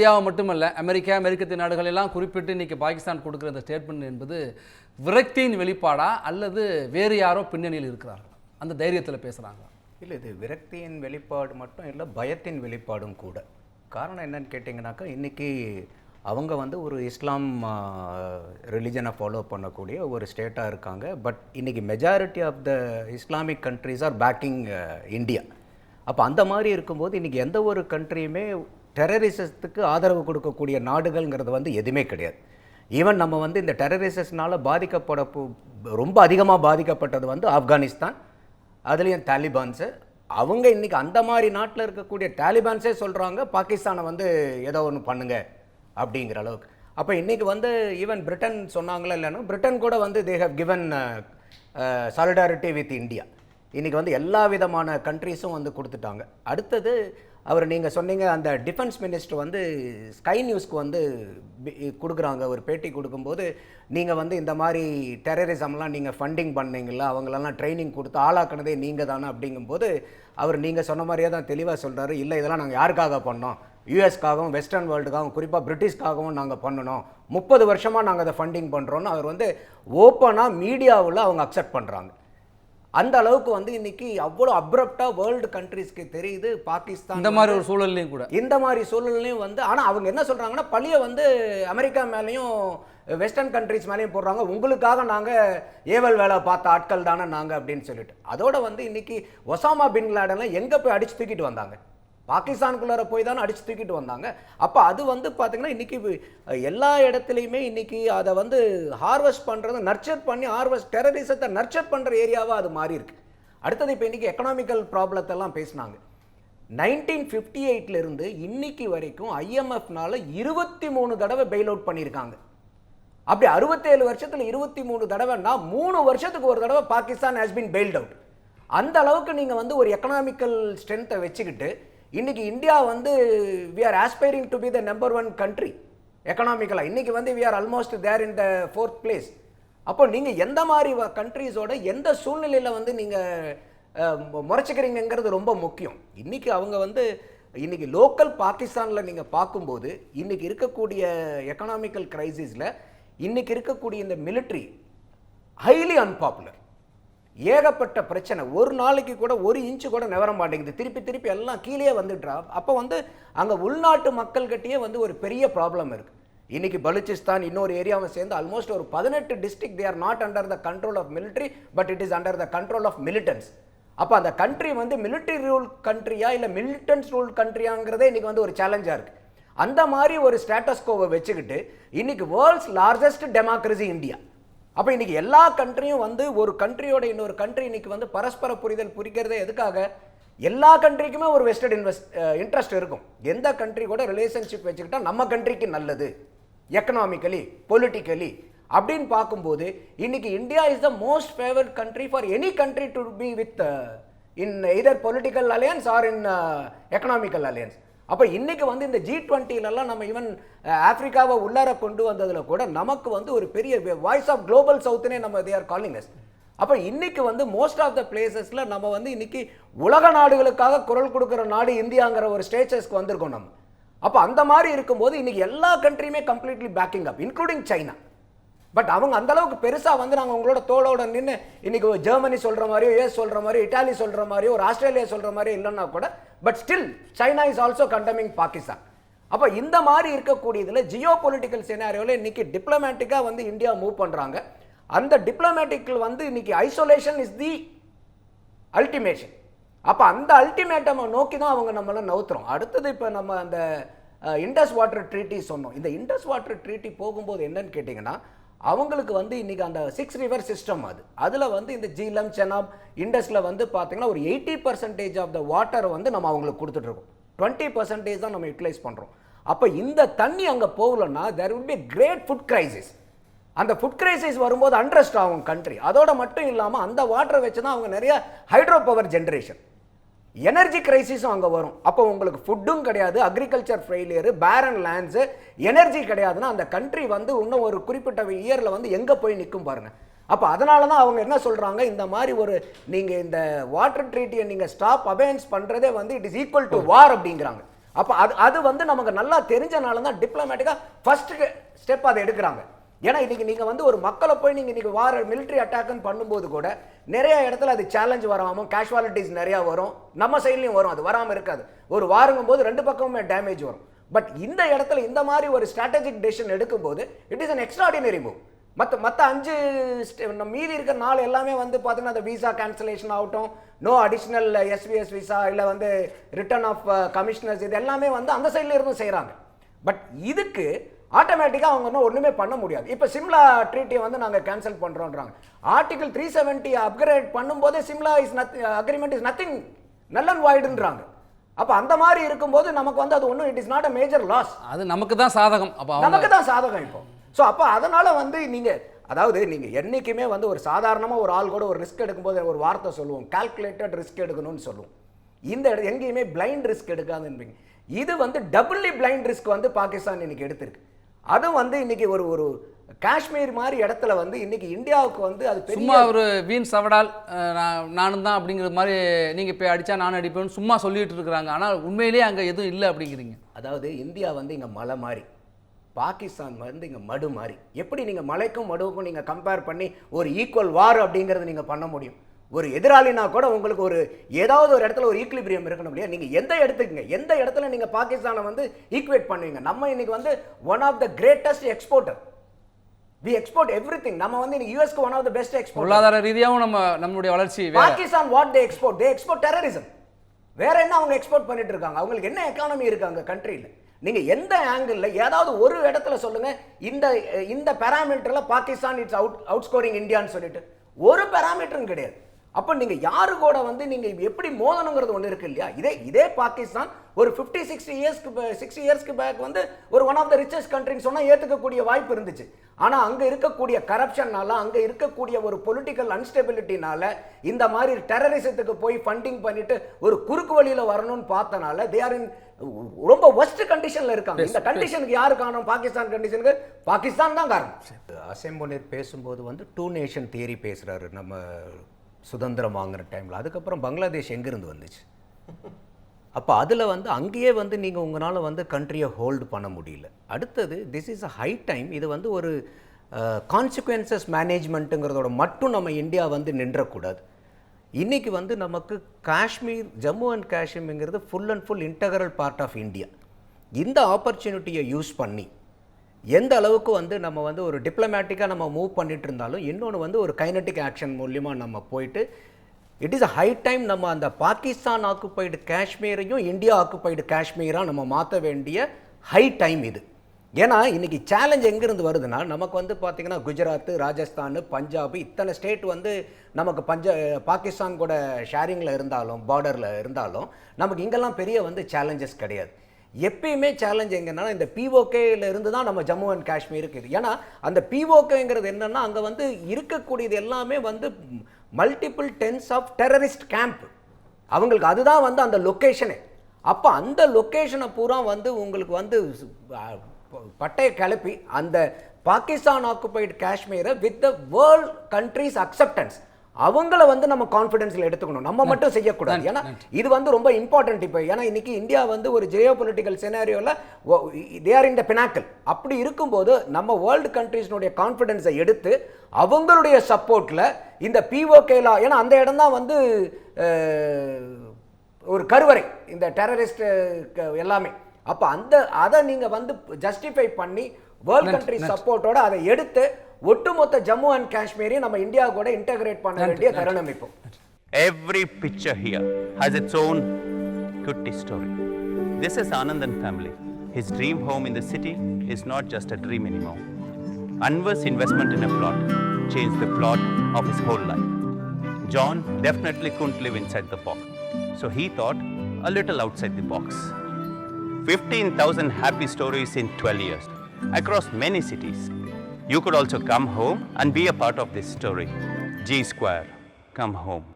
இந்தியாவை மட்டுமல்ல அமெரிக்கத்தின் நாடுகள் எல்லாம் குறிப்பிட்டு இன்றைக்கி பாகிஸ்தான் கொடுக்குற இந்த ஸ்டேட்மெண்ட் என்பது விரக்தியின் வெளிப்பாடா அல்லது வேறு யாரோ பின்னணியில் இருக்கிறார்கள் அந்த தைரியத்தில் பேசுகிறாங்க? இல்லை, இது விரக்தியின் வெளிப்பாடு மட்டும் இல்லை, பயத்தின் வெளிப்பாடும் கூட. காரணம் என்னன்னு கேட்டிங்கனாக்கா, இன்றைக்கி அவங்க வந்து ஒரு இஸ்லாம் ரிலிஜனை ஃபாலோ பண்ணக்கூடிய ஒரு ஸ்டேட்டாக இருக்காங்க. பட் இன்றைக்கி majority of the Islamic countries are backing India. அப்போ அந்த மாதிரி இருக்கும்போது இன்றைக்கி எந்த ஒரு கண்ட்ரியுமே டெரரிசத்துக்கு ஆதரவு கொடுக்கக்கூடிய நாடுகள்ங்கிறது வந்து எதுவுமே கிடையாது. ஈவன் நம்ம வந்து இந்த டெரரிசஸ்னால் ரொம்ப அதிகமாக பாதிக்கப்பட்டது வந்து ஆப்கானிஸ்தான், அதுலேயும் தாலிபான்ஸு. அவங்க இன்றைக்கி அந்த மாதிரி நாட்டில் இருக்கக்கூடிய தாலிபான்ஸே சொல்கிறாங்க பாகிஸ்தானை வந்து ஏதோ ஒன்று பண்ணுங்க அப்படிங்கிற அளவுக்கு. அப்போ இன்றைக்கி வந்து ஈவன் பிரிட்டன் சொன்னாங்களா இல்லைன்னா, பிரிட்டன் கூட வந்து they have given solidarity with India. இன்றைக்கி வந்து எல்லா விதமான கண்ட்ரீஸும் வந்து கொடுத்துட்டாங்க. அடுத்தது அவர் நீங்கள் சொன்னீங்க அந்த டிஃபென்ஸ் மினிஸ்டர் வந்து ஸ்கை நியூஸ்க்கு வந்து கொடுக்குறாங்க, ஒரு பேட்டி கொடுக்கும்போது நீங்கள் வந்து இந்த மாதிரி டெரரிசம்லாம் நீங்கள் ஃபண்டிங் பண்ணீங்களா, அவங்களெல்லாம் ட்ரைனிங் கொடுத்து ஆளாக்குனதே நீங்கள் தானே அப்படிங்கும்போது அவர் நீங்கள் சொன்ன மாதிரியே தான் தெளிவாக சொல்கிறாரு. இல்லை, இதெல்லாம் நாங்கள் யாருக்காக பண்ணோம், யூஎஸ்க்காகவும் வெஸ்டர்ன் வேர்ல்டுக்காகவும் குறிப்பாக பிரிட்டிஷ்காகவும் நாங்கள் பண்ணணும், 30 வருஷமாக நாங்கள் அதை ஃபண்டிங் பண்ணுறோன்னு அவர் வந்து ஓப்பனாக மீடியாவில் அவங்க அக்செப்ட் பண்ணுறாங்க. அந்த அளவுக்கு வந்து இன்னைக்கு அவ்வளோ அப்ரப்டாக வேர்ல்டு கண்ட்ரீஸ்க்கு தெரியுது பாகிஸ்தான் இந்த மாதிரி ஒரு சூழல்லையும் கூட. இந்த மாதிரி சூழல்லையும் வந்து ஆனால் அவங்க என்ன சொல்கிறாங்கன்னா, பழியை வந்து அமெரிக்கா மேலேயும் வெஸ்டர்ன் கண்ட்ரீஸ் மேலேயும் போடுறாங்க, உங்களுக்காக நாங்கள் ஏவல் வேலை பார்த்த ஆட்கள் தானே நாங்கள் அப்படின்னு சொல்லிட்டு. அதோட வந்து இன்னைக்கு ஒசாமா பின் லாடன்லாம் எங்கே போய் அடித்து தூக்கிட்டு வந்தாங்க, பாகிஸ்தானுக்குள்ளார போய் தானே அடித்து தூக்கிட்டு வந்தாங்க. அப்போ அது வந்து பார்த்திங்கன்னா இன்றைக்கி எல்லா இடத்துலையுமே இன்றைக்கி அதை வந்து ஹார்வெஸ்ட் பண்ணுறது, நர்ச்சர் பண்ணி டெரரிசத்தை நர்ச்சர் பண்ணுற ஏரியாவாக அது மாறி இருக்கு. அடுத்தது இப்போ இன்றைக்கி எக்கனாமிக்கல் ப்ராப்ளத்தெல்லாம் பேசினாங்க. 1958 இன்னைக்கு வரைக்கும் IMFனால 23 தடவை பெயில் அவுட் பண்ணியிருக்காங்க. அப்படி 67 வருஷத்தில் 23 தடவைன்னா 3 வருஷத்துக்கு ஒரு தடவை Pakistan has been failed out. அந்த அளவுக்கு நீங்கள் வந்து ஒரு எக்கனாமிக்கல் ஸ்ட்ரென்த்தை வச்சுக்கிட்டு இன்னைக்கு இந்தியா வந்து we are aspiring to be the number 1 country எக்கனாமிக்கலாக. இன்னைக்கு வந்து we are almost there in the 4th place. அப்போ நீங்கள் எந்த மாதிரி கண்ட்ரீஸோட எந்த சூழ்நிலையில் வந்து நீங்கள் முறைச்சிக்கிறீங்கிறது ரொம்ப முக்கியம். இன்னைக்கு அவங்க வந்து இன்னைக்கு லோக்கல் பாகிஸ்தானில் நீங்கள் பார்க்கும்போது இன்னைக்கு இருக்கக்கூடிய எக்கனாமிக்கல் கிரைசிஸில் இன்னைக்கு இருக்கக்கூடிய இந்த மிலிட்ரி ஹைலி அன்பாப்புலர், ஏகப்பட்ட பிரச்சனை, ஒரு நாளைக்கு கூட 1 இன்ச்சு கூட நகர மாட்டேங்குது, திருப்பி எல்லாம் கீழே வந்துடுறா. அப்போ வந்து அங்கே உள்நாட்டு மக்கள்கிட்டயே வந்து ஒரு பெரிய ப்ராப்ளம் இருக்குது. இன்னைக்கு பலுச்சிஸ்தான் இன்னொரு ஏரியாவை சேர்ந்து ஆல்மோஸ்ட் ஒரு 18 district they are not under the control of military but it is under the control of militants. அப்போ அந்த கண்ட்ரி வந்து மிலிட்ரி ரூல் கண்ட்ரியா இல்லை மிலிட்டன்ஸ் ரூல் கண்ட்ரியாங்கிறதே இன்னைக்கு வந்து ஒரு சேலஞ்சாக இருக்குது. அந்த மாதிரி ஒரு ஸ்டேட்டஸ்கோவை வச்சுக்கிட்டு இன்னைக்கு வேர்ல்ட்ஸ் லார்ஜஸ்ட் டெமோக்ரஸி இந்தியா. அப்போ இன்னைக்கு எல்லா கண்ட்ரியும் வந்து ஒரு கண்ட்ரியோட இன்னொரு கண்ட்ரி இன்னைக்கு வந்து பரஸ்பர புரிதல் புரிக்கிறதே எதுக்காக, எல்லா கண்ட்ரிக்குமே ஒரு வெஸ்டட் இன்ட்ரெஸ்ட் இருக்கும். எந்த கண்ட்ரி கூட ரிலேஷன்ஷிப் வச்சுக்கிட்டா நம்ம கண்ட்ரிக்கு நல்லது எக்கனாமிக்கலி பொலிட்டிக்கலி அப்படின்னு பார்க்கும்போது இன்னைக்கு India is the most favoured country for any country to be with in either political alliance or in economical alliance. அப்போ இன்னைக்கு வந்து இந்த G20லலாம் நம்ம ஈவன் ஆப்பிரிக்காவை உள்ளார கொண்டு வந்ததில் கூட நமக்கு வந்து ஒரு பெரிய வாய்ஸ் ஆஃப் குளோபல் சவுத்துனே நம்ம தே ஆர் காலிங் அஸ். அப்போ இன்னைக்கு வந்து மோஸ்ட் ஆஃப் த பிளேசஸில் நம்ம வந்து இன்னைக்கு உலக நாடுகளுக்காக குரல் கொடுக்குற நாடு இந்தியாங்கிற ஒரு ஸ்டேட்டஸ்க்கு வந்திருக்கோம் நம்ம. அப்போ அந்த மாதிரி இருக்கும்போது இன்னைக்கு எல்லா கண்ட்ரியுமே completely packing up including China. But அவங்க அந்த அளவுக்கு பெருசாக வந்து நாங்கள் உங்களோட தோளோட நின்று இன்னைக்கு ஜெர்மனி சொல்கிற மாதிரியோ US சொல்கிற மாதிரியோ இட்டாலி சொல்கிற மாதிரியோ ஒரு ஆஸ்திரேலியா சொல்கிற மாதிரியோ இல்லைன்னா கூட but still China is also condemning Pakistan. அப்போ இந்த மாதிரி இருக்கக்கூடியதில் ஜியோ பொலிட்டிக்கல் சினாரியோவில் இன்னைக்கு டிப்ளமேட்டிக்காக வந்து இந்தியா மூவ் பண்ணுறாங்க. அந்த டிப்ளமேட்டிக்கில் வந்து இன்னைக்கு ஐசோலேஷன் இஸ் தி அல்டிமேஷன். அப்போ அந்த அல்டிமேட்டமை நோக்கி தான் அவங்க நம்மளை நவுத்துறோம். அடுத்தது இப்போ நம்ம அந்த இண்டஸ் வாட்டர் ட்ரீட்டி சொன்னோம். இந்த இண்டஸ் வாட்டர் ட்ரீட்டி போகும்போது என்னன்னு கேட்டிங்கன்னா, அவங்களுக்கு வந்து இன்றைக்கி அந்த 6 ரிவர் சிஸ்டம் அதில் வந்து இந்த ஜீலம் செனாப் இண்டஸில் வந்து பார்த்திங்கன்னா ஒரு 80% ஆஃப் த வாட்டரை வந்து நம்ம அவங்களுக்கு கொடுத்துட்ருக்கோம், 20% தான் நம்ம யூட்டிலைஸ் பண்ணுறோம். அப்போ இந்த தண்ணி அங்கே போகலன்னா there will be great food crisis. அந்த ஃபுட் கிரைசிஸ் வரும்போது அண்ட்ரஸ்ட் ஆகும் கண்ட்ரி. அதோட மட்டும் இல்லாமல் அந்த வாட்டரை வச்சு தான் அவங்க நிறைய ஹைட்ரோ பவர் ஜென்ரேஷன், எனர்ஜி கிரைசிஸும் அங்கே வரும். அப்போ உங்களுக்கு ஃபுட்டும் கிடையாது, agriculture failure, barren lands, energy கிடையாதுன்னா அந்த கண்ட்ரி வந்து இன்னும் ஒரு குறிப்பிட்ட இயரில் வந்து எங்கே போய் நிற்கும் பாருங்கள். அப்போ அதனால தான் அவங்க என்ன சொல்கிறாங்க, இந்த மாதிரி ஒரு நீங்கள் இந்த வாட்டர் ட்ரீட்டியை நீங்கள் ஸ்டாப் அபேன்ஸ் பண்ணுறதே வந்து இட் இஸ் ஈக்குவல் டு வார் அப்படிங்கிறாங்க. அப்போ அது வந்து நமக்கு நல்லா தெரிஞ்சனால தான் டிப்ளமேட்டிக்காக ஃபர்ஸ்ட் ஸ்டெப் அதை எடுக்கிறாங்க. ஏன்னா இன்னைக்கு நீங்கள் வந்து ஒரு மக்களை போய் நீங்கள் இன்னைக்கு வார மிலிட்ரி அட்டாக்னு பண்ணும்போது கூட நிறைய இடத்துல அது சேலஞ்ச் வராமல் கேஷுவாலிட்டிஸ் நிறையா வரும், நம்ம சைட்லையும் வரும், அது வராமல் இருக்காது. ஒரு வாருங்கும் போது ரெண்டு பக்கமுமே டேமேஜ் வரும். பட் இந்த இடத்துல இந்த மாதிரி ஒரு ஸ்ட்ராட்டஜிக் டெசிஷன் எடுக்கும்போது it is an extraordinary move. மற்ற 5 மீதி இருக்கிற 4 எல்லாமே வந்து பார்த்தீங்கன்னா அந்த விசா கேன்சலேஷன் ஆகட்டும், நோ அடிஷ்னல் எஸ்விஎஸ் விசா, இல்லை வந்து ரிட்டர்ன் ஆஃப் கமிஷனர்ஸ், இது எல்லாமே வந்து அந்த சைடில் இருந்தும் செய்கிறாங்க. பட் இதுக்கு ஆட்டோமேட்டிக்காக அவங்க இன்னும் ஒன்றுமே பண்ண முடியாது. இப்போ சிம்லா ட்ரீட்டியை வந்து நாங்கள் கேன்சல் பண்ணுறோன்றாங்க. ஆர்டிகல் 370 அப்கிரேட் பண்ணும்போதே Shimla agreement is nothing, null and வாய்டுன்றாங்க. அப்போ அந்த மாதிரி இருக்கும்போது நமக்கு வந்து அது ஒன்றும் it is not a major loss, அது நமக்கு தான் சாதகம். அப்போ நமக்கு தான் சாதகம் இப்போ. ஸோ அப்போ அதனால் வந்து நீங்கள் அதாவது நீங்கள் என்றைக்குமே வந்து ஒரு சாதாரணமாக ஒரு ஆள் கூட ஒரு ரிஸ்க் எடுக்கும்போது ஒரு வார்த்தை சொல்லுவோம், கால்குலேட்டட் ரிஸ்க் எடுக்கணும்னு சொல்லுவோம். இந்த எங்கேயுமே பிளைண்ட் ரிஸ்க் எடுக்காதுன்றீங்க. இது வந்து டபுள்லி பிளைண்ட் ரிஸ்க் வந்து பாகிஸ்தான் இன்னைக்கு எடுத்திருக்கு. அது வந்து இன்னைக்கு ஒரு காஷ்மீர் மாதிரி இடத்துல வந்து இன்னைக்கு இந்தியாவுக்கு வந்து அது சும்மா ஒரு வீண் சவடால் நானும் தான் அப்படிங்கிற மாதிரி நீங்கள் இப்போ அடித்தா நானும் அடிப்பேன்னு சும்மா சொல்லிட்டு இருக்கிறாங்க. ஆனால் உண்மையிலேயே அங்கே எதுவும் இல்லை அப்படிங்கிறீங்க. அதாவது இந்தியா வந்து இங்கே மலை மாதிரி, பாகிஸ்தான் வந்து இங்கே மடு மாதிரி. எப்படி நீங்கள் மலைக்கும் மடுவுக்கும் நீங்கள் கம்பேர் பண்ணி ஒரு ஈக்குவல் வார் அப்படிங்கிறது நீங்கள் பண்ண முடியும்? ஒரு எதிராளினா கூட உங்களுக்கு ஒரு ஏதாவது ஒரு இடத்துல ஒரு ஈக்லிபிரியம் இருக்கணும் இல்லையா? நீங்கள் எந்த இடத்துல நீங்கள் பாகிஸ்தானை வந்து ஈக்குவேட் பண்ணுவீங்க? நம்ம இன்னைக்கு வந்து one of the greatest exporter, we export everything. நம்ம வந்து இன்னைக்கு யூஎஸ்க்கு one of the best export. பொருளாதார ரீதியாகவும் நம்மளுடைய வளர்ச்சி. Pakistan what they export terrorism. வேற என்ன அவங்க எக்ஸ்போர்ட் பண்ணிட்டு இருக்காங்க? அவங்களுக்கு என்ன எக்கானமி இருக்காங்க கண்ட்ரியில்? நீங்க எந்த ஆங்கிள் ஏதாவது ஒரு இடத்துல சொல்லுங்க இந்த பாராமீட்டர்ல பாகிஸ்தான் இட்ஸ் அவுட் ஸ்கோரிங் இந்தியான்னு சொல்லிட்டு ஒரு பாராமீட்டரும் கிடையாது. அப்போ நீங்க யாரு கூட வந்து நீங்க எப்படி மோதணுங்கிறது ஒன்று இருக்கு இல்லையா? இதே பாகிஸ்தான் ஒரு 50-60 இயர்ஸ்க்கு பேக் வந்து ஒரு ஒன் ஆஃப் த ரிச்சஸ்ட் கண்ட்ரின்னு சொன்னா ஏத்துக்கக்கூடிய வாய்ப்பு இருந்துச்சு. ஆனா அங்க இருக்கக்கூடிய கரப்ஷன்னால, அங்க இருக்கக்கூடிய ஒரு பொலிட்டிக்கல் அன்ஸ்டெபிலிட்டினால, இந்த மாதிரி டெரரிசத்துக்கு போய் ஃபண்டிங் பண்ணிட்டு ஒரு குறுக்கு வழியில வரணும்னு பார்த்தனால தே ஆர் இன் ரொம்ப ஒஸ்ட் கண்டிஷன்ல இருக்காங்க. இந்த கண்டிஷனுக்கு யாரு காரணம்? பாகிஸ்தான் கண்டிஷனுக்கு பாகிஸ்தான் தான் காரணம். அசெம்பொனிர் பேசும்போது வந்து 2 நேஷன் தியரி பேசுறாரு நம்ம சுதந்திரம் வாங்குற டைமில். அதுக்கப்புறம் பங்களாதேஷ் எங்கேருந்து வந்துச்சு? அப்போ அதில் வந்து அங்கேயே வந்து நீங்கள் உங்களால் வந்து கண்ட்ரியை ஹோல்டு பண்ண முடியல. அடுத்தது this is a high time. இது வந்து ஒரு கான்சிக்வன்சஸ் மேனேஜ்மெண்ட்டுங்கிறதோட மட்டும் நம்ம இந்தியா வந்து நின்றக்கூடாது. இன்றைக்கி வந்து நமக்கு காஷ்மீர், ஜம்மு அண்ட் காஷ்மீருங்கிறது full and full integral part of India. இந்த ஆப்பர்ச்சுனிட்டியை யூஸ் பண்ணி எந்த அளவுக்கு வந்து நம்ம வந்து ஒரு டிப்ளமேட்டிக்காக நம்ம மூவ் பண்ணிட்டு இருந்தாலும், இன்னொன்று வந்து ஒரு கைனட்டிக் ஆக்ஷன் மூலியமாக நம்ம போயிட்டு it is a high time நம்ம அந்த பாகிஸ்தான் ஆக்குப்பைடு காஷ்மீரையும் இந்தியா ஆக்குப்பைடு காஷ்மீராக நம்ம மாற்ற வேண்டிய ஹை டைம் இது. ஏன்னா இன்றைக்கி சேலஞ்ச் எங்கேருந்து வருதுன்னா, நமக்கு வந்து பார்த்திங்கன்னா குஜராத், ராஜஸ்தான், பஞ்சாப், இத்தனை ஸ்டேட் வந்து நமக்கு பாகிஸ்தான் கூட ஷேரிங்கில் இருந்தாலும், பார்டரில் இருந்தாலும் நமக்கு இங்கெல்லாம் பெரிய வந்து சேலஞ்சஸ் கிடையாது. எப்பயுமே சேலஞ்ச் எங்கன்னா இந்த பிஓகேல இருந்து தான் நம்ம ஜம்மு அண்ட் காஷ்மீருக்கு இது. ஏன்னா அந்த பிஓகேங்கிறது என்னன்னா, அங்கே வந்து இருக்கக்கூடியது எல்லாமே வந்து multiple dens of terrorist camp. அவங்களுக்கு அதுதான் வந்து அந்த லொக்கேஷனே. அப்போ அந்த லொக்கேஷனை பூரா வந்து உங்களுக்கு வந்து பட்டையை கிளப்பி அந்த பாகிஸ்தான் ஆக்குபைடு காஷ்மீரை with the world countries acceptance அவங்கள வந்து நம்ம கான்ஃபிடன்ஸில் எடுத்துக்கணும், நம்ம மட்டும் செய்யக்கூடாது. ஏன்னா இது வந்து ரொம்ப இம்பார்ட்டன்ட். இப்போ ஏன்னா இன்னைக்கு இந்தியா வந்து ஒரு ஜியோ பொலிட்டிக்கல் சினாரியோவில் they are in the pinnacle. அப்படி இருக்கும்போது நம்ம வேர்ல்டு கண்ட்ரிஸ்னுடைய கான்ஃபிடன்ஸை எடுத்து அவங்களுடைய சப்போர்ட்டில் இந்த பிஓகேல, ஏன்னா அந்த இடம் தான் வந்து ஒரு கருவறை இந்த டெரரிஸ்ட் எல்லாமே. அப்போ அதை நீங்கள் வந்து ஜஸ்டிஃபை பண்ணி வேர்ல்ட் கண்ட்ரி சப்போர்ட்டோட அதை எடுத்து ஒட்டுமொத்த ஜம்மு அண்ட் காஷ்மீரையும் நம்ம இந்தியா கூட இன்டகிரேட் பண்ண வேண்டிய தருணம் இப்போ. Every picture here has its own kutti story. This is Anandan family. His dream home in the city is not just a dream anymore. Anwar's investment in a plot changed the plot of his whole life. John definitely couldn't live inside the box, so he thought a little outside the box. 15,000 happy stories in 12 years across many cities. You could also come home and be a part of this story. G Square, come home.